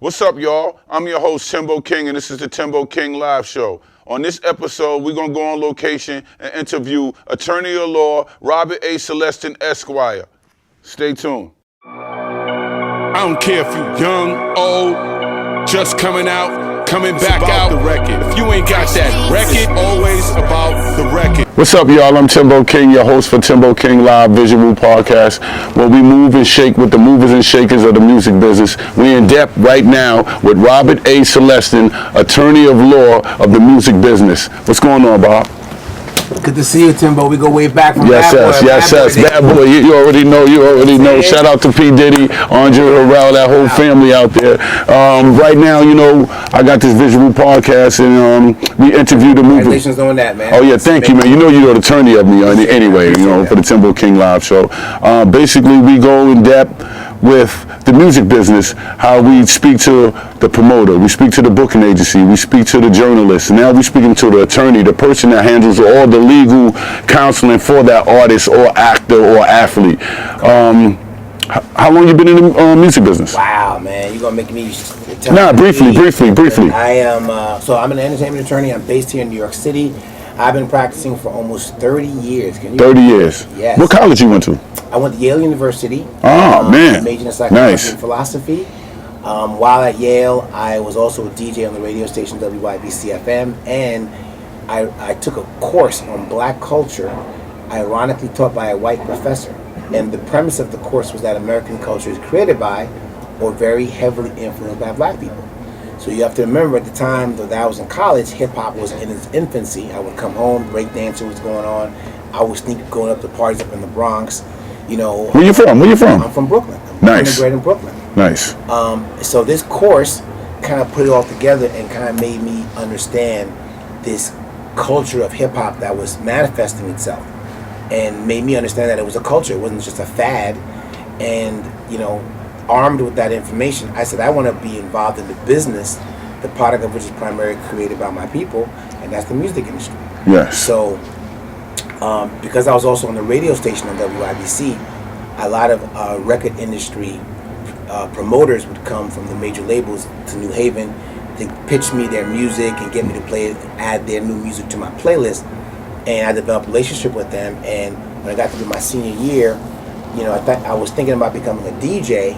What's up, y'all? I'm your host, Timbo King, and this is the Timbo King Live Show. On this episode, we're going to go on location and interview attorney at law Robert A. Celestin, Esquire. Stay tuned. I don't care if you young, old, just coming out, coming back out. The record. If you ain't got that record, always about the record. What's up, y'all? I'm Timbo King, your host for Timbo King Live Visual Podcast, where we move and shake with the movers and shakers of the music business. We in depth right now with Robert A. Celestin, attorney of law of the music business. What's going on, Bob? Good to see you, Timbo. We go way back from Bad boy. You already know. Shout out to P. Diddy, Andre Harrell, that whole family out there. Right now, you know, I got this visual podcast, and we interview the movie. Congratulations on that, man. Oh yeah, thank you, man. You know you're the attorney of me anyway, you know, for the Timbo King Live Show. Basically, we go in depth with the music business, how we speak to the promoter, we speak to the booking agency, we speak to the journalist, and now we're speaking to the attorney, the person that handles all the legal counseling for that artist or actor or athlete. How long you been in the music business? Wow, man, you're gonna make me tell Nah, briefly. I am, so I'm an entertainment attorney. I'm based here in New York City. I've been practicing for almost 30 years. 30 years? Yes. What college you went to? I went to Yale University. Oh, man. Majored in psychology and philosophy. While at Yale, I was also a DJ on the radio station WYBC-FM, and I took a course on black culture, ironically taught by a white professor. And the premise of the course was that American culture is created by or very heavily influenced by black people. So you have to remember, at the time that I was in college, hip-hop was in its infancy. I would come home, breakdancing was going on. I would sneak going up to parties up in the Bronx. You know. Where you from? I'm from Brooklyn. I'm nice. Integrated in Brooklyn. Nice. So this course kind of put it all together and kind of made me understand this culture of hip-hop that was manifesting itself, and made me understand that it was a culture. It wasn't just a fad. And, you know, armed with that information, I said I want to be involved in the business, the product of which is primarily created by my people, and that's the music industry. Yes. So, because I was also on the radio station on WIBC, a lot of record industry promoters would come from the major labels to New Haven to pitch me their music and get me to play it, add their new music to my playlist. And I developed a relationship with them. And when I got to be my senior year, you know, I was thinking about becoming a DJ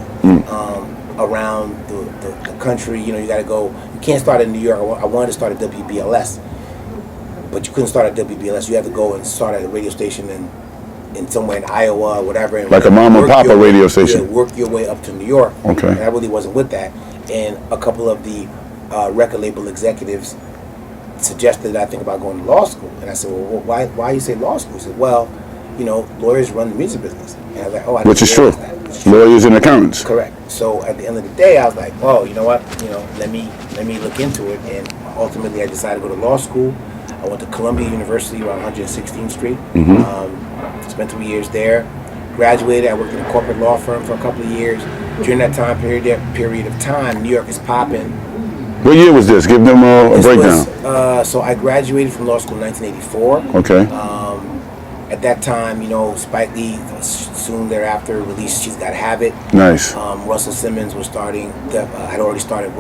around the country. You know, you got to go. You can't start in New York. I wanted to start at WBLS, but you couldn't start at WBLS. You have to go and start at a radio station in somewhere in Iowa or whatever. And like a mom and papa radio station. Yeah, work your way up to New York. Okay. And I really wasn't with that. And a couple of the record label executives suggested that I think about going to law school. And I said, well, why you say law school? He said, well, you know, lawyers run the music business. And I was like, oh, I didn't Which is true. That. Lawyers and accountants. Correct. So at the end of the day, I was like, well, you know what? You know, let me look into it. And ultimately, I decided to go to law school. I went to Columbia University around 116th Street. Spent 3 years there. Graduated. I worked in a corporate law firm for a couple of years. During that time period of time, New York is popping. What year was this? Give them a breakdown. So I graduated from law school in 1984. Okay. At that time, you know, Spike Lee soon thereafter released "She's Gotta Have It." Nice. Russell Simmons was starting. Had already started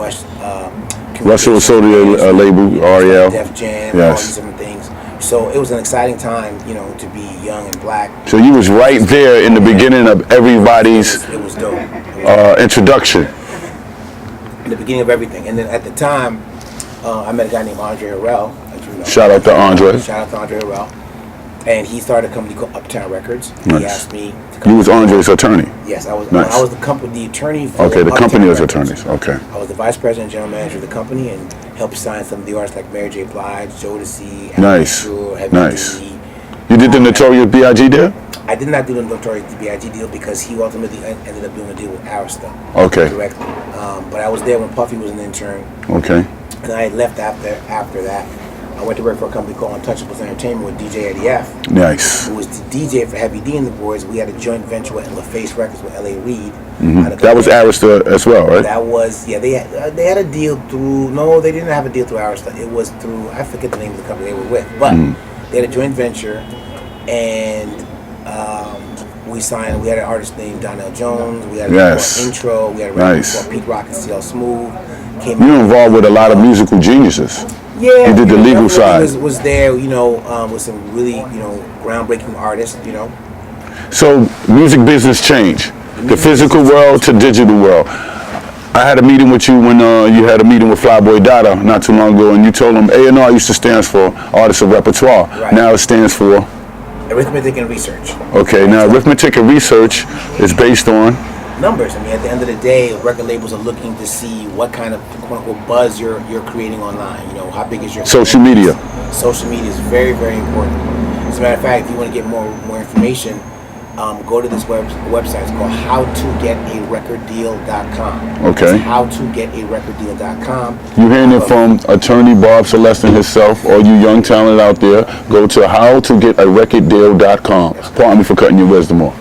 Russell sold a label, REL. Def Jam, yes. All these different things. So it was an exciting time, you know, to be young and black. So you was right there in the beginning of everybody's it was dope. introduction. In the beginning of everything, and then at the time, I met a guy named Andre Harrell. As you know. Shout out to Andre. Shout out to Andre Harrell. And he started a company called Uptown Records. Nice. He asked me to come. You was Andre's attorney? Yes, I was. Nice. I was the attorney for Okay, the Uptown company was Records. attorneys. Okay. I was the vice president and general manager of the company and helped sign some of the artists like Mary J. Blige, Jodeci, Nice. Heavy Nice. Duty. You did the Notorious B.I.G. deal? I did not do the Notorious B.I.G. deal because he ultimately ended up doing a deal with Arista. Okay. Directly. But I was there when Puffy was an intern. Okay. And I left after that. I went to work for a company called Untouchables Entertainment with DJ Eddie F. Nice. Who was the DJ for Heavy D and the Boys. We had a joint venture with LaFace Records with L.A. Reid. That was Arista as well, right? That was, yeah, they had a deal through, no, they didn't have a deal through Arista. It was through, I forget the name of the company they were with. But they had a joint venture, and We signed. We had an artist named Donnell Jones. We had a Yes. record Intro. We had a record Nice. called Pete Rock and CL Smooth. Came You're involved with a lot of musical geniuses. Yeah, You did the legal side. Was there, with some really, groundbreaking artists, So music business change. The physical world to digital world. I had a meeting with you when you had a meeting with Flyboy Dada not too long ago, and you told him A&R used to stand for Artists of Repertoire. Right. Now it stands for? Arithmetic and Research. Okay, now arithmetic and research is based on? Numbers. I mean, at the end of the day, record labels are looking to see what kind of quote-unquote buzz you're creating online. How big is your Social media. Social media is very, very important. As a matter of fact, if you want to get more information, go to this website. It's called howtogetarecorddeal.com. Okay. It's howtogetarecorddeal.com. You hearing it from attorney Bob Celestin himself, or you young talent out there, go to howtogetarecorddeal.com. Pardon me for cutting your wisdom off.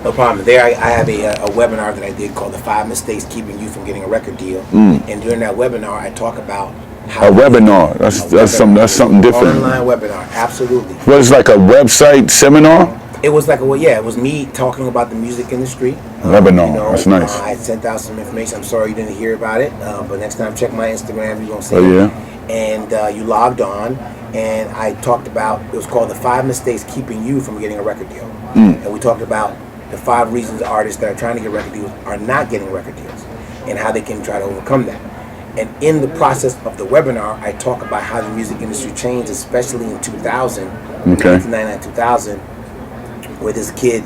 No problem. There, I have a webinar that I did called "The 5 Mistakes Keeping You from Getting a Record Deal." And during that webinar, I talk about how A webinar. That's something different. Online webinar, absolutely. Well, it's like a website seminar. It was like it was me talking about the music industry. Webinar. That's nice. I sent out some information. I'm sorry you didn't hear about it, but next time check my Instagram. You're gonna see Oh, it. yeah? And you logged on, and I talked about, it was called "The 5 Mistakes Keeping You from Getting a Record Deal," and we talked about the 5 reasons artists that are trying to get record deals are not getting record deals, and how they can try to overcome that. And in the process of the webinar, I talk about how the music industry changed, especially in 2000, Okay. 1999, 2000, where this kid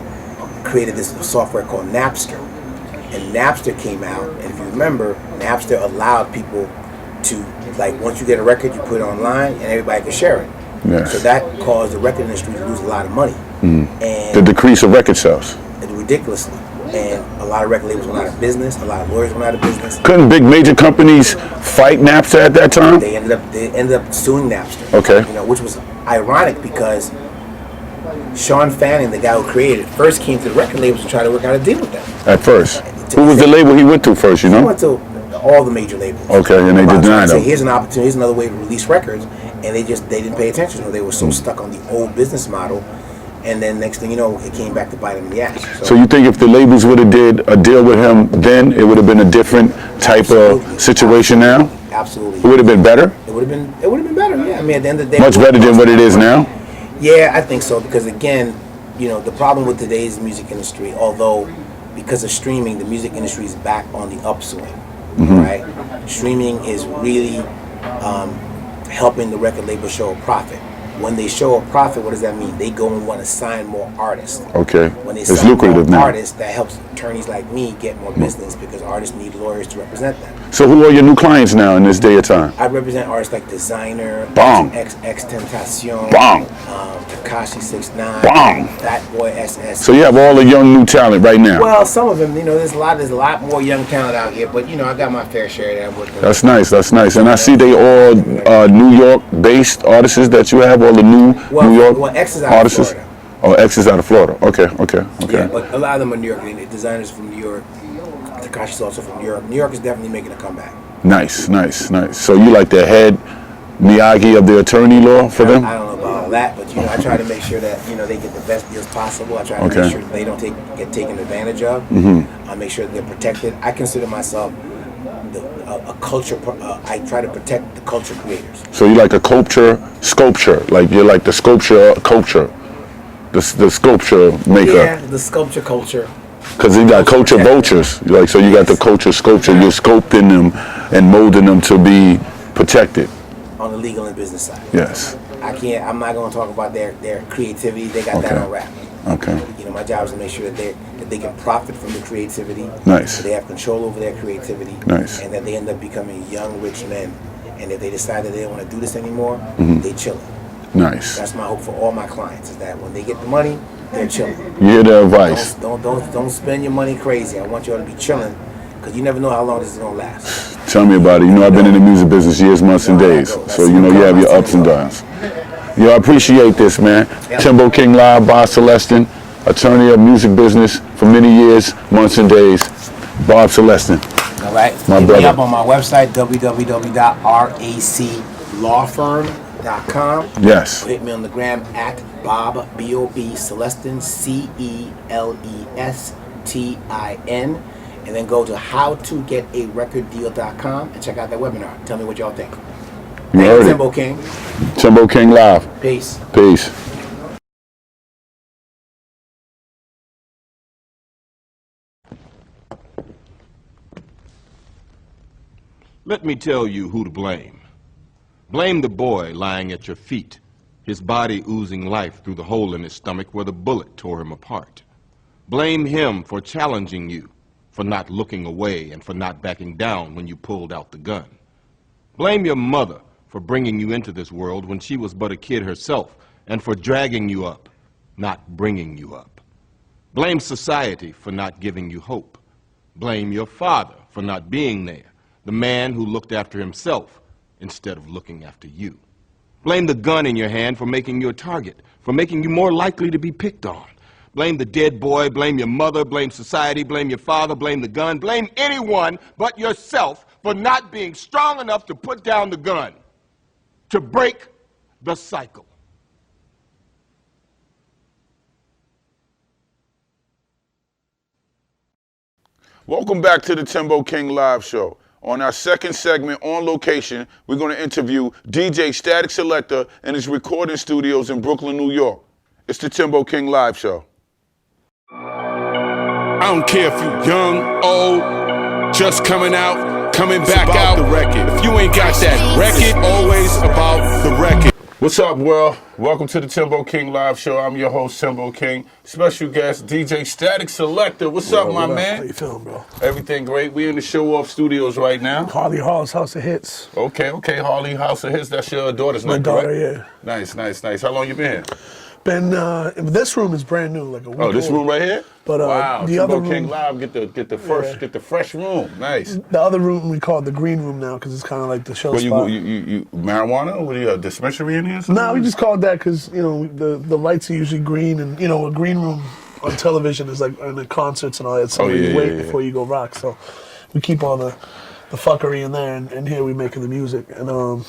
created this software called Napster. And Napster came out, and if you remember, Napster allowed people to, once you get a record, you put it online, and everybody can share it. Yes. So that caused the record industry to lose a lot of money. And The decrease of record sales. ridiculously. And a lot of record labels went out of business. A lot of lawyers went out of business. Couldn't big major companies fight Napster at that time? They ended up suing Napster. Okay. Which was ironic because Sean Fanning, the guy who created it, first came to the record labels to try to work out a deal with them. At first. Who was the label he went to first, you He know? went to all the major labels. Okay, and they denied Say, him. here's an opportunity, here's another way to release records, and they didn't pay attention. They were so stuck on the old business model, and then next thing you know, it came back to bite them in the ass. So you think if the labels would have did a deal with him then, it would have been a different type of situation now? Absolutely. It would have been better? It would have been better. Yeah, I mean, at the end of the day, Much better than what it is now? Yeah, I think so, because again, the problem with today's music industry, although because of streaming, the music industry is back on the upswing, right? Streaming is really helping the record label show a profit. When they show a profit, what does that mean? They go and want to sign more artists. Okay. When they It's sign lucrative more now. artists, that helps attorneys like me get more business because artists need lawyers to represent them. So who are your new clients now in this day of time? I represent artists like Designer, Bong. X Tentacion, Bong. Tekashi 6ix9ine, Bong. Fat Boy SS. So you have all the young new talent right now. Well, some of them, there's a lot more young talent out here, but I got my fair share that I'm working with. That's nice. And I see they all New York-based artists that you have, all the new New York X is out artists. of Florida. Oh, X is out of Florida. Okay. Yeah, but a lot of them are New York. Designers from New York. Tekashi's also from New York. New York is definitely making a comeback. Nice. So you like the head Miyagi of the attorney law for them? I don't know about all that, but I try to make sure that they get the best deals possible. I try to Okay. make sure that they don't get taken advantage of. I make sure that they're protected. I consider myself a culture. I try to protect the culture creators. So you like a sculpture, like you're like the sculpture culture, the sculpture maker. Yeah, the sculpture culture. Because you got culture vultures, so you got the culture sculpture. You're sculpting them and molding them to be protected. On the legal and business side. Yes. I'm not going to talk about their creativity. They got that Okay. on wrap. Okay. My job is to make sure that they can profit from the creativity. Nice. That they have control over their creativity. Nice. And that they end up becoming young, rich men. And if they decide that they don't want to do this anymore, they chilling. Nice. That's my hope for all my clients, is that when they get the money, they're chilling. You hear the advice. Don't spend your money crazy. I want you all to be chilling, because you never know how long this is gonna last. Tell me about it. I've been in the music business years, months, and days. So you have your ups and downs. I appreciate this, man. Timbo King Live by Celestin, attorney of music business for many years, months, and days. Bob Celestin. All right. My Hit brother. me up on my website, www.raclawfirm.com. Yes. Hit me on the gram at Bob, B-O-B, Celestin, Celestin, and then go to howtogetarecorddeal.com and check out that webinar. Tell me what y'all think. You heard it. Timbo King. Timbo King Live. Peace. Peace. Let me tell you who to blame. Blame the boy lying at your feet, his body oozing life through the hole in his stomach where the bullet tore him apart. Blame him for challenging you, for not looking away and for not backing down when you pulled out the gun. Blame your mother for bringing you into this world when she was but a kid herself and for dragging you up, not bringing you up. Blame society for not giving you hope. Blame your father for not being there, the man who looked after himself instead of looking after you. Blame the gun in your hand for making you a target, for making you more likely to be picked on. Blame the dead boy, blame your mother, blame society, blame your father, blame the gun, blame anyone but yourself for not being strong enough to put down the gun, to break the cycle. Welcome back to the Timbo King Live Show. On our second segment, on location, we're going to interview DJ Statik Selektah in his recording studios in Brooklyn, New York. It's the Timbo King Live Show. I don't care if you young, old, just coming out, coming back out. The record. If you ain't got that record, always about the record. What's up, world? Welcome to the Timbo King Live Show. I'm your host, Timbo King. Special guest, DJ Statik Selektah. What's up, my man? How you feeling, bro? Everything great. We in the Show Off Studios right now. Harley Hall's House of Hits. Okay. Harley House of Hits. That's your daughter's name, My daughter, correct? yeah. Nice. How long you been here? This room is brand new, like a week. Oh, this old. room right here? But wow, the Timbo other King room, Live, get the fresh room. Nice. the other room we call it the green room now because it's kind of like the show Well, spot. you marijuana? What do you have, dispensary in here? No, we just call it that because the lights are usually green, and a green room on television is like in the concerts and all that. So you wait before you go rock. So we keep all the fuckery in there, and here we making the music. And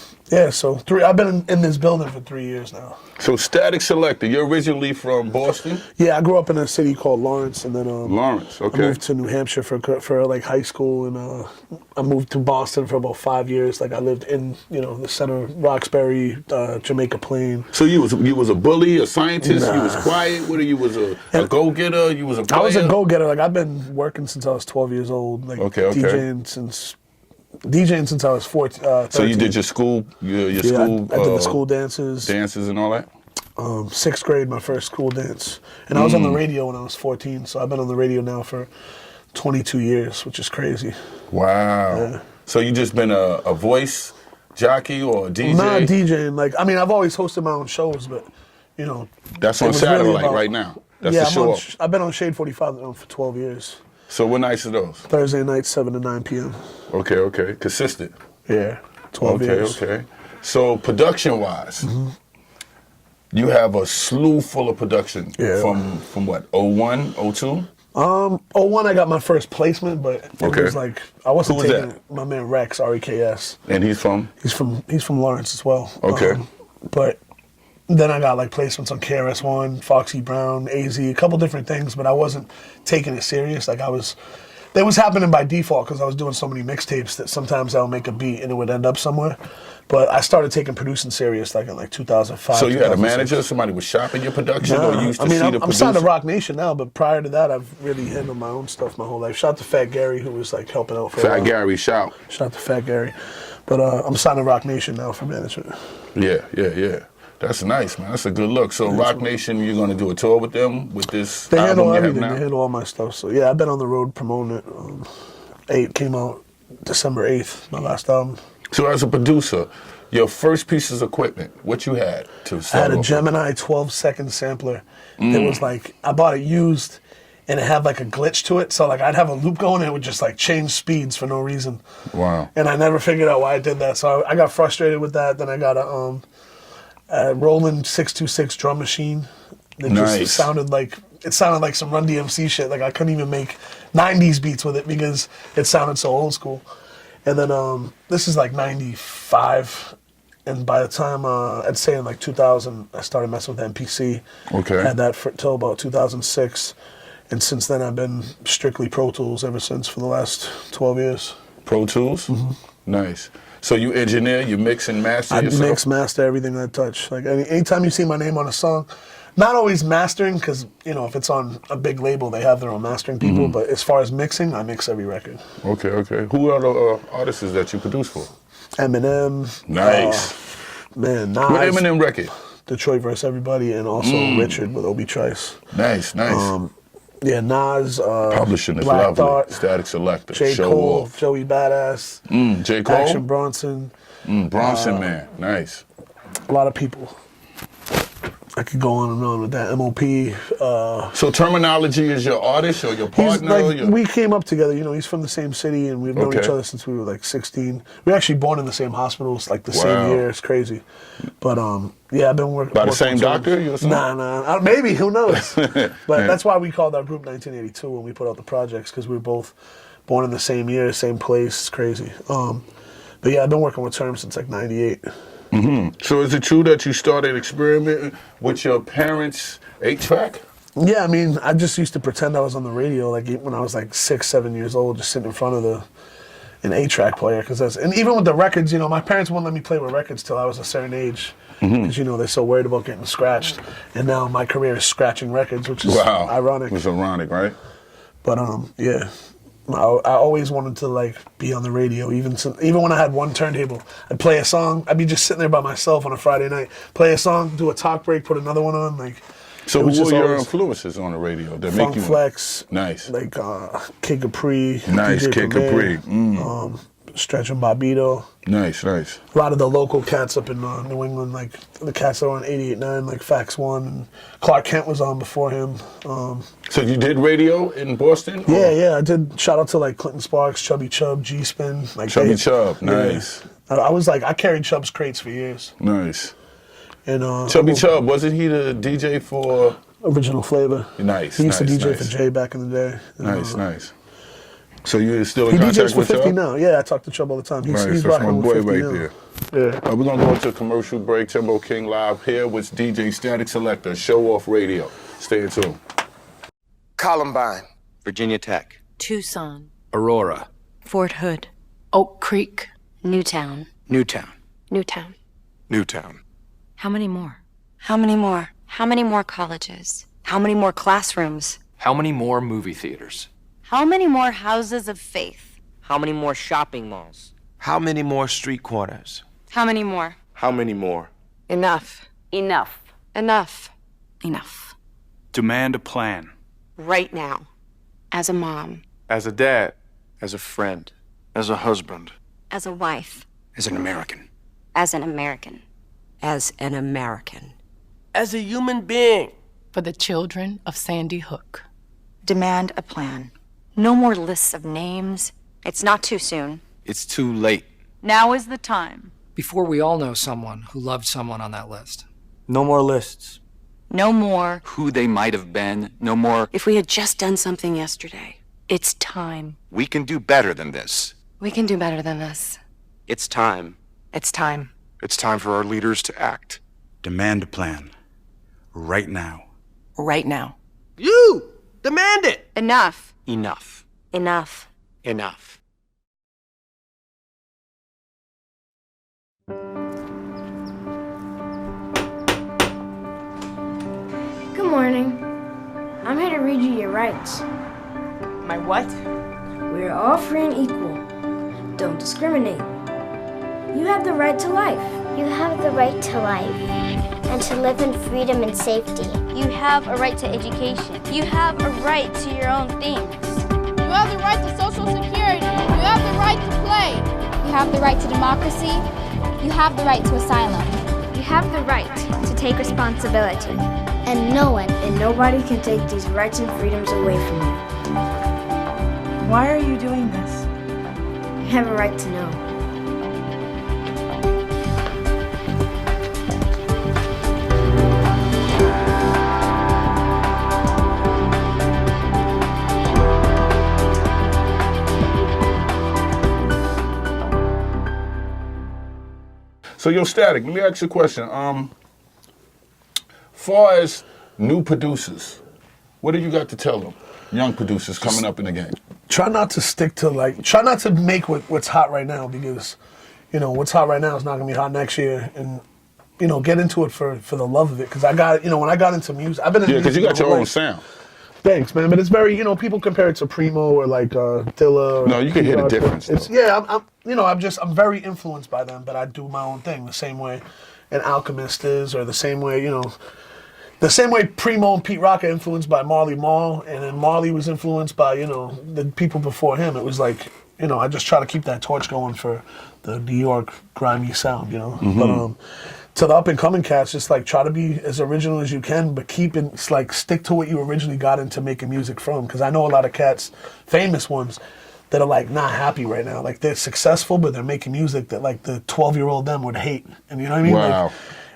so I've been in this building for 3 years now. So Statik Selektah, you're originally from Boston? Yeah, I grew up in a city called Lawrence, and then Lawrence, okay. I moved to New Hampshire for like high school, and I moved to Boston for about 5 years. Like I lived in the center of Roxbury, Jamaica Plain. So you was a bully, a scientist? Nah. You was quiet? What? You was a go-getter? You was a player? I was a go-getter. Like I've been working since I was 12 years old. Like DJing since I was 14. 13. So you did your school, your school? I did the school dances and all that. 6th grade, my first school dance, and I was on the radio when I was 14. So I've been on the radio now for 22 years, which is crazy. Wow. Yeah. So you just been a voice jockey or a DJ? Not DJing. Like I've always hosted my own shows, but that's on satellite right now. That's the show. I've been on Shade 45 for 12 years. So what nights are those? Thursday nights, 7 to 9 p.m. Okay. Consistent. Yeah, 12 years. Okay. So production-wise, you have a slew full of production from what, 01, 02? 01 I got my first placement, but it was like I wasn't Who was taking it. My man Rex, REKS. And he's from? He's from Lawrence as well. Okay. But then I got like placements on KRS-One, Foxy Brown, AZ, a couple different things, but I wasn't taking it serious. Like that was happening by default because I was doing so many mixtapes that sometimes I'll make a beat and it would end up somewhere. But I started taking producing serious like in 2005. So you had a manager, somebody was shopping your production, or you used to see the producer? I'm signed to Rock Nation now, but prior to that, I've really handled my own stuff my whole life. Shout out to Fat Gary, who was like helping out for Fat Gary, shout. Shout out to Fat Gary. But I'm signed to Rock Nation now for management. Yeah. That's nice, man. That's a good look. So Rock Nation, you're going to do a tour with them with this They album handle you have everything. now? They handle all my stuff. So yeah, I've been on the road promoting it. It came out December 8th, my last album. So as a producer, your first pieces of equipment, what you had to I start had a off Gemini 12-second sampler. It was like, I bought it used, and it had like a glitch to it. So like I'd have a loop going, and it would just like change speeds for no reason. Wow. And I never figured out why I did that. So I got frustrated with that. Then I got a Roland 626 drum machine. It just sounded like some Run DMC shit. Like I couldn't even make 90s beats with it because it sounded so old school. And then this is like 95. And by the time, I'd say in like 2000, I started messing with MPC. Okay. Had that till about 2006. And since then, I've been strictly Pro Tools ever since for the last 12 years. Pro Tools? Nice. So you engineer, you mix and master I yourself? mix, master everything I touch. Like anytime you see my name on a song, not always mastering, because, you know, if it's on a big label, they have their own mastering people. But as far as mixing, I mix every record. Okay, okay. Who are the artists that you produce for? Eminem. Nice. Man, Nas. What Eminem record? Detroit vs. Everybody, and also Richard with Obi Trice. Nice, nice. Yeah, Nas. Publishing is Black lovely. Thought, Statik Selektah. J. Show Cole, off. Joey Badass. J. Cole? Action Bronson. Bronson Man. Nice. A lot of people. I could go on and on with that. MOP. So Terminology is your artist or your partner? or your... We came up together. You know, he's from the same city, and we've known Okay. each other since we were like 16. We were actually born in the same hospitals, like the Wow. same year. It's crazy. But yeah, I've been working. By the same doctor? You or something? Nah. Maybe, who knows? But that's why we called our group 1982 when we put out the projects, because we were both born in the same year, same place. It's crazy. But yeah, I've been working with Term since like 98. So is it true that you started experimenting with your parents' 8-track? Yeah, I mean, I just used to pretend I was on the radio, like when I was like 6, 7 years old, just sitting in front of an 8-track player. And even with the records, you know, my parents wouldn't let me play with records till I was a certain age, because you know they're so worried about getting scratched. And now my career is scratching records, which is ironic. It's ironic, right? But yeah. I always wanted to like be on the radio. Even when I had one turntable, I'd play a song. I'd be just sitting there by myself on a Friday night, play a song, do a talk break, put another one on. Like, So it was who just were your always influences on the radio that Funk make you Flex, nice? like Kid Capri, Nice, DJ Kid Premier, Capri. Stretch and Bobito. Nice, nice. A lot of the local cats up in New England, like the cats that were on 88.9, like Fax One. And Clark Kent was on before him. So you did radio in Boston? or- Yeah, I did. Shout out to like Clinton Sparks, Chubby Chub, G Spin. Like Chubby Chub, nice. I was like, I carried Chubb's crates for years. Nice. And Chubby Chub, wasn't he the DJ for? Original Flavor. Nice, He used nice, to DJ nice. for Jay back in the day. Nice, nice. So you're still He in DJs contact for with 50 Chubb? now. Yeah, I talk to Chubb all the time. He's Nice, that's rocking my with boy 50 right now. there. Yeah. We're going to go into a commercial break. Timbo King live here with DJ Statik Selektah, Show Off Radio. Stay tuned. Columbine, Virginia Tech, Tucson, Aurora, Fort Hood, Oak Creek, Newtown. Newtown, Newtown. Newtown. how many more? How many more? How many more colleges? How many more classrooms? How many more movie theaters? How many more houses of faith? How many more shopping malls? How many more street corners? How many more? How many more? Enough. Enough. Enough. Enough. Demand a plan. Right now. As a mom. As a dad. As a friend. As a husband. As a wife. As an American. As an American. As an American. As a human being. For the children of Sandy Hook. Demand a plan. No more lists of names. It's not too soon. It's too late. Now is the time. Before we all know someone who loved someone on that list. No more lists. No more. Who they might have been, no more. If we had just done something yesterday. It's time. We can do better than this. We can do better than this. It's time. It's time. It's time for our leaders to act. Demand a plan. Right now. Right now. You! Demand it! Enough. Enough. Enough. Enough. Good morning. I'm here to read you your rights. My what? We are all free and equal. Don't discriminate. You have the right to life. You have the right to life and to live in freedom and safety. You have a right to education. You have a right to your own things. You have the right to social security. You have the right to play. You have the right to democracy. You have the right to asylum. You have the right to take responsibility. And no one and nobody can take these rights and freedoms away from you. Why are you doing this? You have a right to know. So, yo, Statik, let me ask you a question. Far as new producers, what do you got to tell them? Young producers coming up in the game. Try not to make what's hot right now, because, you know, what's hot right now is not gonna be hot next year, and, you know, get into it for the love of it. Because I got, you know, when I got into music, I've been in music. Yeah, because you got your own sound. Thanks, man. But it's very, you know, people compare it to Primo or like Dilla. Or no, you can hear the difference. I'm very influenced by them, but I do my own thing the same way an Alchemist is, or the same way, you know, the same way Primo and Pete Rock are influenced by Marley Marl, and then Marley was influenced by, you know, the people before him. It was like, you know, I just try to keep that torch going for the New York grimy sound, you know. But to the up and coming cats, just like try to be as original as you can, but stick to what you originally got into making music from. Because I know a lot of cats, famous ones, that are like not happy right now. Like they're successful, but they're making music that like the 12-year-old them would hate. And you know what I mean? Wow.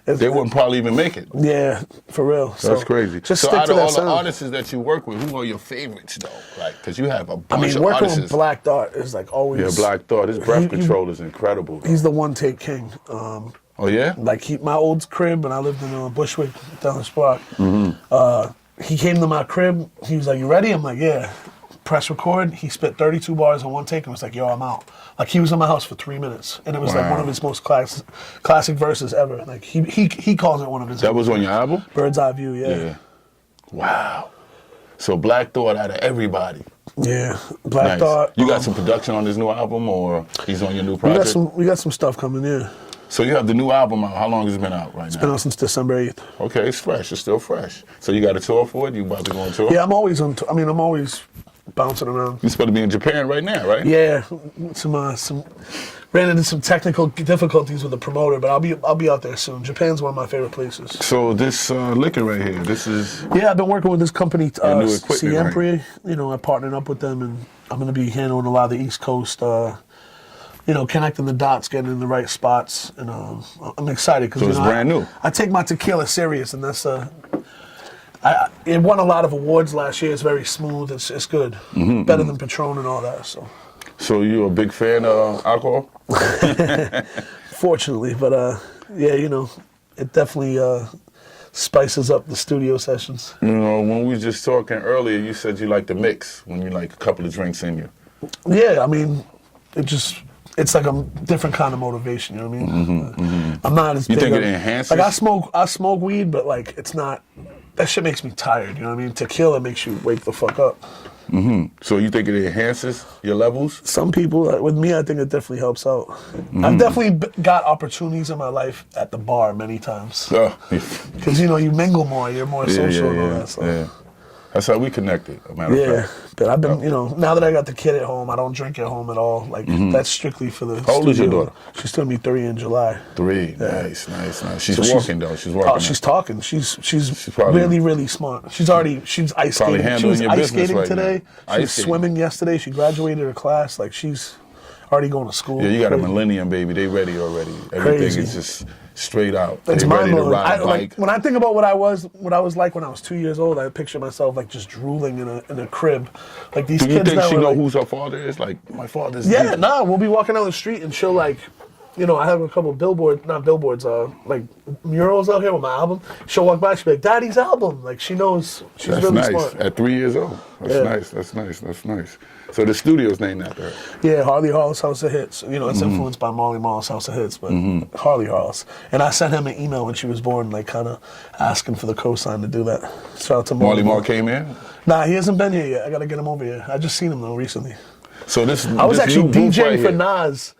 Like, they wouldn't probably even make it. Yeah, for real. That's crazy. Just so stick out to of that all sound. the artists that you work with, who are your favorites though? Like, because you have a bunch of working artists. with Black Thought is like always. Yeah, Black Thought. His breath control is incredible. Though. He's the one-take king. Oh yeah? Like my old crib when I lived in Bushwick, down the spot. He came to my crib. He was like, "You ready?" I'm like, "Yeah." Press record. He spit 32 bars in one take and was like, "Yo, I'm out." Like he was in my house for 3 minutes, and it was like one of his most classic verses ever. Like he calls it one of his. That was on your album? Bird's Eye View. Yeah. Wow. So Black Thought out of everybody. Yeah, Black Thought. You got some production on this new album, or he's on your new project? We got some stuff coming. Yeah. So you have the new album out. How long has it been out right now? It's been out since December 8th. Okay, it's fresh. It's still fresh. So you got a tour for it? You about to go on tour? Yeah, I'm always on. I'm always bouncing around. You're supposed to be in Japan right now, right? Yeah, some ran into some technical difficulties with the promoter, but I'll be out there soon. Japan's one of my favorite places. So this liquor right here, this is. Yeah, I've been working with this company, new equipment, Siempre. right? You know, I partnered up with them, and I'm going to be handling a lot of the East Coast. You know, connecting the dots, getting in the right spots, and I'm excited because it's brand new. I take my tequila serious, and that's it won a lot of awards last year. It's very smooth. It's good, better than Patron and all that. So you a big fan of alcohol? Fortunately, but yeah, you know, it definitely spices up the studio sessions. You know, when we were just talking earlier, you said you like to mix when you like a couple of drinks in you. Yeah, I mean, it's like a different kind of motivation, you know what I mean? I'm not as big. You think it enhances? Like I smoke weed, but like it's not, that shit makes me tired, you know what I mean? Tequila makes you wake the fuck up. So you think it enhances your levels? Some people, with me, I think it definitely helps out. I've definitely got opportunities in my life at the bar many times. Because, you know, you mingle more, you're more social and all that stuff. Yeah. That's how we connected, a matter of fact. But I've been, you know, now that I got the kid at home, I don't drink at home at all. Like, that's strictly for the How old is your daughter? She's going to be 3 in July. 3, Yeah. Nice. She's walking, though. She's working. Oh, she's talking. She's probably, really smart. She's ice skating. She was ice skating today. She was swimming yesterday. She graduated her class. Like, she's already going to school. Yeah, you got a millennium baby. They ready already. Everything is just straight out. It's ready to mind-blowing. ride a bike. When I think about what I was like when I was 2 years old, I picture myself like just drooling in a crib. Like these kids. Do you think she know like, whose her father is? Like, my father's. Yeah, we'll be walking down the street and she'll like, you know, I have a couple like murals out here with my album. She'll walk by, she'll be like, "Daddy's album." Like she knows. She's That's really nice. smart. At 3 years old. That's nice. So the studio's named after her. Yeah, Harley Harl's House of Hits. You know, it's influenced by Marley Marl's House of Hits, but Harley Harl's. And I sent him an email when she was born, like kind of asking for the cosign to do that. Shout out to Marley Marl came in? Nah, he hasn't been here yet. I got to get him over here. I just seen him though recently. So I was actually DJing for Nas,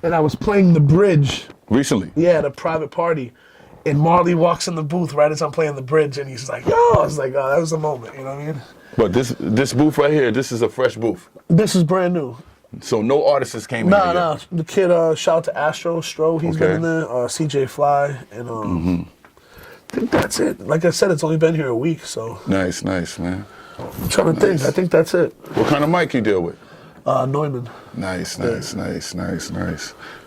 and I was playing The Bridge. Recently? Yeah, at a private party. And Marley walks in the booth right as I'm playing The Bridge, and he's like, "Yo!" I was like, "Oh, that was a moment," you know what I mean? But this booth right here, this is a fresh booth. This is brand new. So no artists came in here yet? Nah. The kid, shout out to Astro Stro, he's been in there, CJ Fly, and I think that's it. Like I said, it's only been here a week, so. Nice, man. I'm trying to think. I think that's it. What kind of mic you deal with? Neumann. Nice. DJ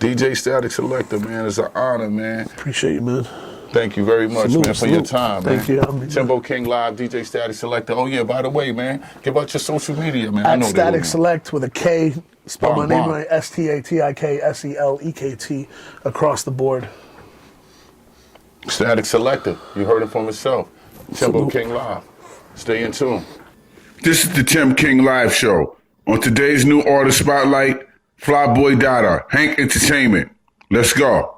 Statik Selektah, man, it's an honor, man. Appreciate you, man. Thank you very much, man, for your time, man. Thank you. Timbo King Live, DJ Statik Selektah. Oh, yeah, by the way, man, give out your social media, man. At Statik Select with a K, Spell my name Bomb. right, Statik across the board. Statik Selektah. You heard it from himself. Timbo King Live. Stay in tune. This is the Tim King Live Show. On today's new artist spotlight, Flyboy Dada, Hank Entertainment. Let's go.